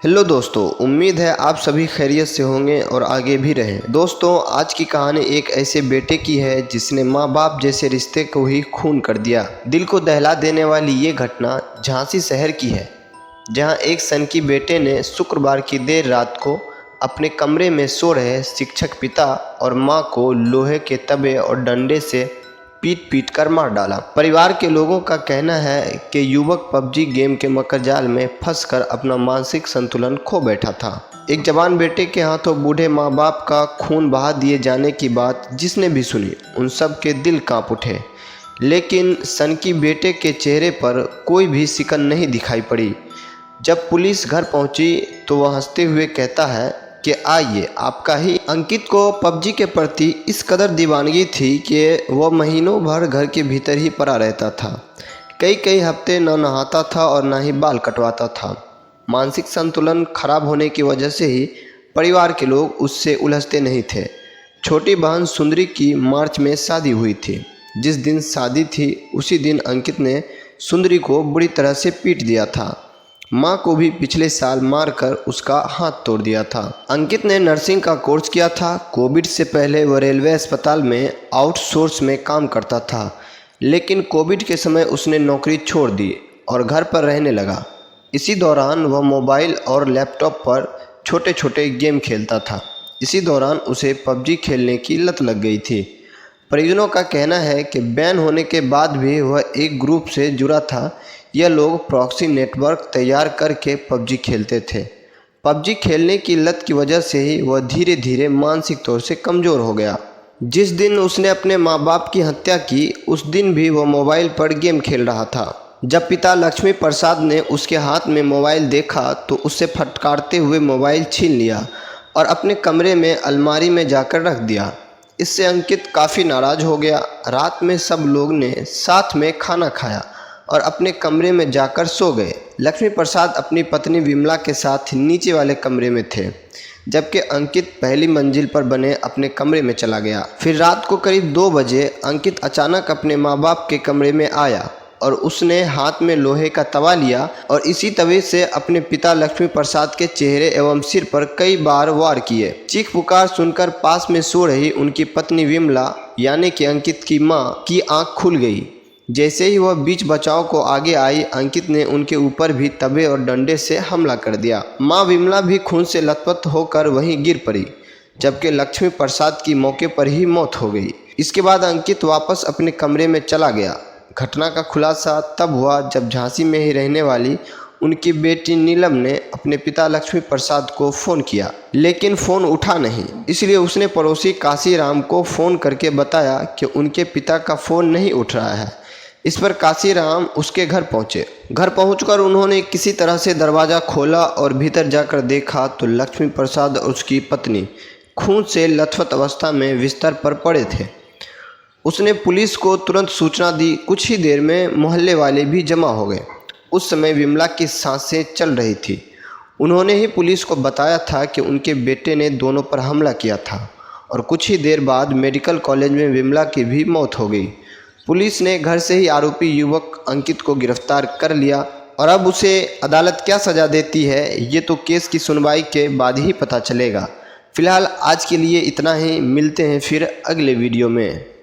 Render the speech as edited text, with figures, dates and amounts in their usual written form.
Hello दोस्तों, उम्मीद है आप सभी खैरियत से होंगे और आगे भी रहें। दोस्तों, आज की कहानी एक ऐसे बेटे की है जिसने माँ बाप जैसे रिश्ते को ही खून कर दिया। दिल को दहला देने वाली ये घटना झांसी शहर की है, जहां एक सनकी बेटे ने शुक्रवार की देर रात को अपने कमरे में सो रहे शिक्षक पिता और मां को लोहे के तवे और डंडे से पीट पीट कर मार डाला। परिवार के लोगों का कहना है कि युवक पबजी गेम के मकरजाल में फंसकर अपना मानसिक संतुलन खो बैठा था। एक जवान बेटे के हाथों बूढ़े माँ बाप का खून बहा दिए जाने की बात जिसने भी सुनी, उन सब के दिल कांप उठे। लेकिन सनकी बेटे के चेहरे पर कोई भी सिकन नहीं दिखाई पड़ी। जब पुलिस घर पहुंची तो वह हंसते हुए कहता है कि आइए, आपका ही। अंकित को पबजी के प्रति इस कदर दीवानगी थी कि वह महीनों भर घर के भीतर ही पड़ा रहता था। कई कई हफ्ते न नहाता था और न ही बाल कटवाता था। मानसिक संतुलन खराब होने की वजह से ही परिवार के लोग उससे उलझते नहीं थे। छोटी बहन सुंदरी की मार्च में शादी हुई थी। जिस दिन शादी थी उसी दिन अंकित ने सुंदरी को बुरी तरह से पीट दिया था। मां को भी पिछले साल मारकर उसका हाथ तोड़ दिया था। अंकित ने नर्सिंग का कोर्स किया था। कोविड से पहले वह रेलवे अस्पताल में आउटसोर्स में काम करता था, लेकिन कोविड के समय उसने नौकरी छोड़ दी और घर पर रहने लगा। इसी दौरान वह मोबाइल और लैपटॉप पर छोटे छोटे गेम खेलता था। इसी दौरान उसे पबजी खेलने की लत लग गई थी। परिजनों का कहना है कि बैन होने के बाद भी वह एक ग्रुप से जुड़ा था। यह लोग प्रॉक्सी नेटवर्क तैयार करके पबजी खेलते थे। पबजी खेलने की लत की वजह से ही वह धीरे धीरे मानसिक तौर से कमज़ोर हो गया। जिस दिन उसने अपने माँ बाप की हत्या की, उस दिन भी वह मोबाइल पर गेम खेल रहा था। जब पिता लक्ष्मी प्रसाद ने उसके हाथ में मोबाइल देखा तो उससे फटकारते हुए मोबाइल छीन लिया और अपने कमरे में अलमारी में जाकर रख दिया। इससे अंकित काफ़ी नाराज़ हो गया। रात में सब लोग ने साथ में खाना खाया और अपने कमरे में जाकर सो गए। लक्ष्मी प्रसाद अपनी पत्नी विमला के साथ नीचे वाले कमरे में थे, जबकि अंकित पहली मंजिल पर बने अपने कमरे में चला गया। फिर रात को करीब 2 बजे अंकित अचानक अपने माँ बाप के कमरे में आया और उसने हाथ में लोहे का तवा लिया और इसी तवे से अपने पिता लक्ष्मी प्रसाद के चेहरे एवं सिर पर कई बार वार किए। चीख पुकार सुनकर पास में सो रही उनकी पत्नी विमला यानी कि अंकित की मां की आंख खुल गई। जैसे ही वह बीच बचाव को आगे आई, अंकित ने उनके ऊपर भी तवे और डंडे से हमला कर दिया। मां विमला भी खून से लथपथ होकर वहीं गिर पड़ी, जबकि लक्ष्मी प्रसाद की मौके पर ही मौत हो गई। इसके बाद अंकित वापस अपने कमरे में चला गया। घटना का खुलासा तब हुआ जब झांसी में ही रहने वाली उनकी बेटी नीलम ने अपने पिता लक्ष्मी प्रसाद को फ़ोन किया, लेकिन फ़ोन उठा नहीं। इसलिए उसने पड़ोसी काशीराम को फ़ोन करके बताया कि उनके पिता का फ़ोन नहीं उठ रहा है। इस पर काशीराम उसके घर पहुंचे। घर पहुंचकर उन्होंने किसी तरह से दरवाज़ा खोला और भीतर जाकर देखा तो लक्ष्मी प्रसाद और उसकी पत्नी खून से लथपथ अवस्था में बिस्तर पर पड़े थे। उसने पुलिस को तुरंत सूचना दी। कुछ ही देर में मोहल्ले वाले भी जमा हो गए। उस समय विमला की सांसें चल रही थी। उन्होंने ही पुलिस को बताया था कि उनके बेटे ने दोनों पर हमला किया था और कुछ ही देर बाद मेडिकल कॉलेज में विमला की भी मौत हो गई। पुलिस ने घर से ही आरोपी युवक अंकित को गिरफ्तार कर लिया और अब उसे अदालत क्या सज़ा देती है ये तो केस की सुनवाई के बाद ही पता चलेगा। फिलहाल आज के लिए इतना ही। मिलते हैं फिर अगले वीडियो में।